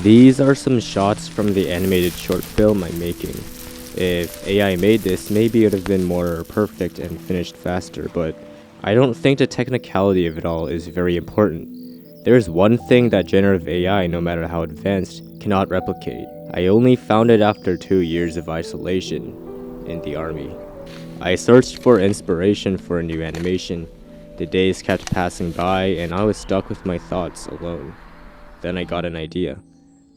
These are some shots from the animated short film I'm making. If AI made this, maybe it would have been more perfect and finished faster, but I don't think the technicality of it all is very important. There's one thing that generative AI, no matter how advanced, cannot replicate. I only found it after 2 years of isolation in the army. I searched for inspiration for a new animation. The days kept passing by, and I was stuck with my thoughts alone. Then I got an idea.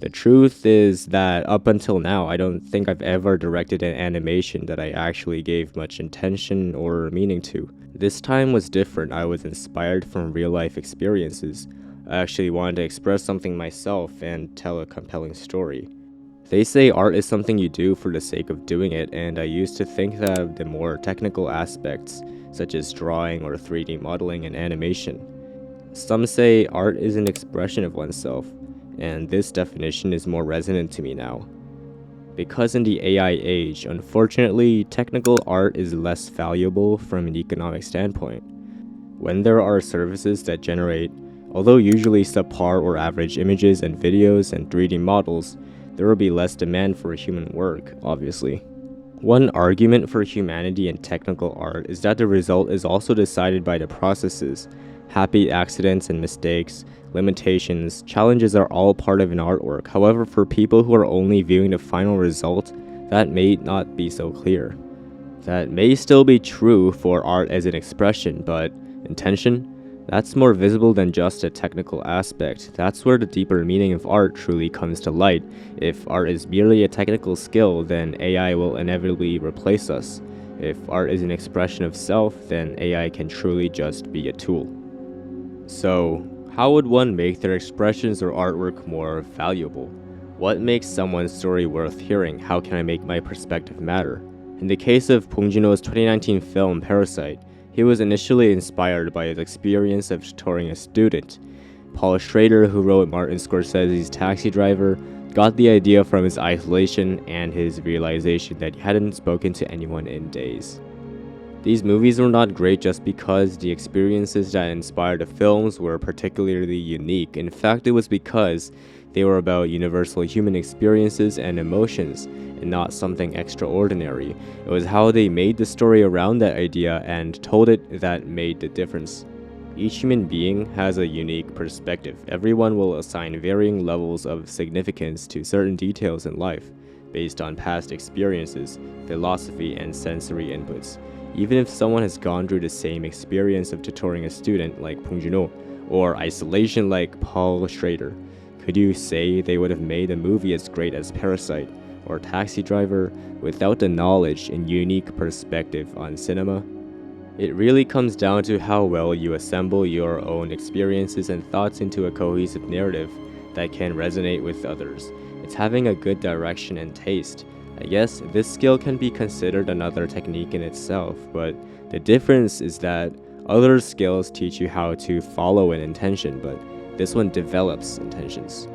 The truth is that up until now, I don't think I've ever directed an animation that I actually gave much intention or meaning to. This time was different. I was inspired from real life experiences. I actually wanted to express something myself and tell a compelling story. They say art is something you do for the sake of doing it, and I used to think that of the more technical aspects, such as drawing or 3D modeling and animation. Some say art is an expression of oneself, and this definition is more resonant to me now. Because in the AI age, unfortunately, technical art is less valuable from an economic standpoint. When there are services that generate, although usually subpar or average images and videos and 3D models, there will be less demand for human work, obviously. One argument for humanity in technical art is that the result is also decided by the processes. Happy accidents and mistakes, limitations, challenges are all part of an artwork. However, for people who are only viewing the final result, that may not be so clear. That may still be true for art as an expression, but intention? That's more visible than just a technical aspect. That's where the deeper meaning of art truly comes to light. If art is merely a technical skill, then AI will inevitably replace us. If art is an expression of self, then AI can truly just be a tool. So, how would one make their expressions or artwork more valuable? What makes someone's story worth hearing? How can I make my perspective matter? In the case of Bong Joon-ho's 2019 film Parasite, he was initially inspired by his experience of tutoring a student. Paul Schrader, who wrote Martin Scorsese's Taxi Driver, got the idea from his isolation and his realization that he hadn't spoken to anyone in days. These movies were not great just because the experiences that inspired the films were particularly unique. In fact, it was because they were about universal human experiences and emotions, and not something extraordinary. It was how they made the story around that idea and told it that made the difference. Each human being has a unique perspective. Everyone will assign varying levels of significance to certain details in life, based on past experiences, philosophy, and sensory inputs. Even if someone has gone through the same experience of tutoring a student like Bong Joon-ho, or isolation like Paul Schrader, could you say they would have made a movie as great as Parasite or Taxi Driver without the knowledge and unique perspective on cinema? It really comes down to how well you assemble your own experiences and thoughts into a cohesive narrative that can resonate with others. It's having a good direction and taste. I guess this skill can be considered another technique in itself, but the difference is that other skills teach you how to follow an intention, but this one develops intentions.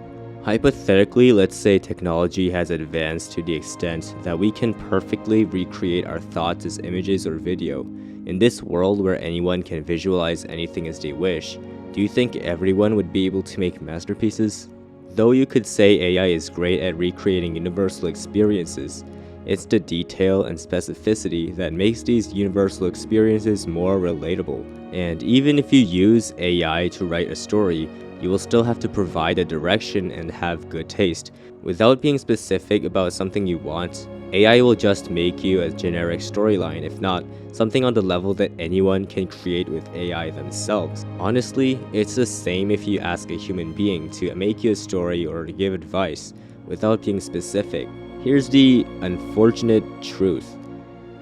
Hypothetically, let's say technology has advanced to the extent that we can perfectly recreate our thoughts as images or video. In this world where anyone can visualize anything as they wish, do you think everyone would be able to make masterpieces? Though you could say AI is great at recreating universal experiences, it's the detail and specificity that makes these universal experiences more relatable. And even if you use AI to write a story, you will still have to provide a direction and have good taste. Without being specific about something you want, AI will just make you a generic storyline, if not something on the level that anyone can create with AI themselves. Honestly, it's the same if you ask a human being to make you a story or to give advice without being specific. Here's the unfortunate truth.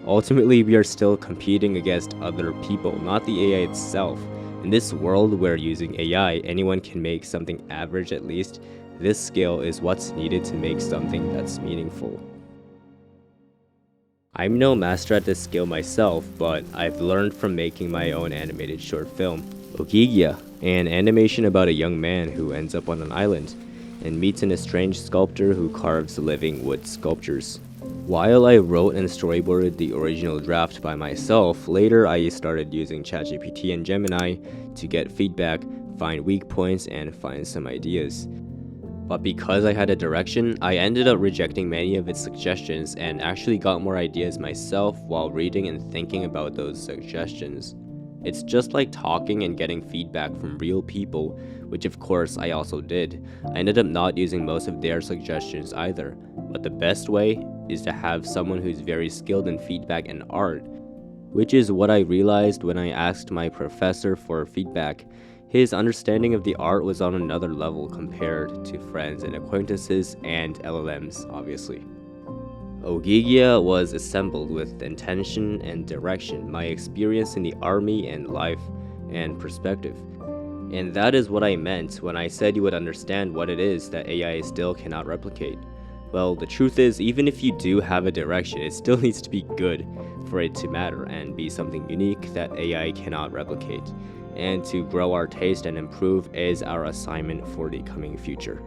Ultimately, we are still competing against other people, not the AI itself. In this world where using AI, anyone can make something average at least, this skill is what's needed to make something that's meaningful. I'm no master at this skill myself, but I've learned from making my own animated short film, OGYGIA, an animation about a young man who ends up on an island and meets an estranged sculptor who carves living wood sculptures. While I wrote and storyboarded the original draft by myself, later I started using ChatGPT and Gemini to get feedback, find weak points, and find some ideas. But because I had a direction, I ended up rejecting many of its suggestions and actually got more ideas myself while reading and thinking about those suggestions. It's just like talking and getting feedback from real people, which of course I also did. I ended up not using most of their suggestions either, but the best way is to have someone who's very skilled in feedback and art, which is what I realized when I asked my professor for feedback. His understanding of the art was on another level compared to friends and acquaintances and LLMs, obviously. OGYGIA was assembled with intention and direction, my experience in the army and life and perspective. And that is what I meant when I said you would understand what it is that AI still cannot replicate. Well, the truth is, even if you do have a direction, it still needs to be good for it to matter and be something unique that AI cannot replicate. And to grow our taste and improve is our assignment for the coming future.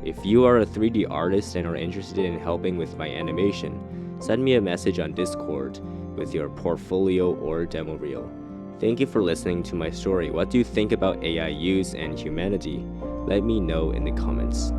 If you are a 3D artist and are interested in helping with my animation, send me a message on Discord with your portfolio or demo reel. Thank you for listening to my story. What do you think about AI use and humanity? Let me know in the comments.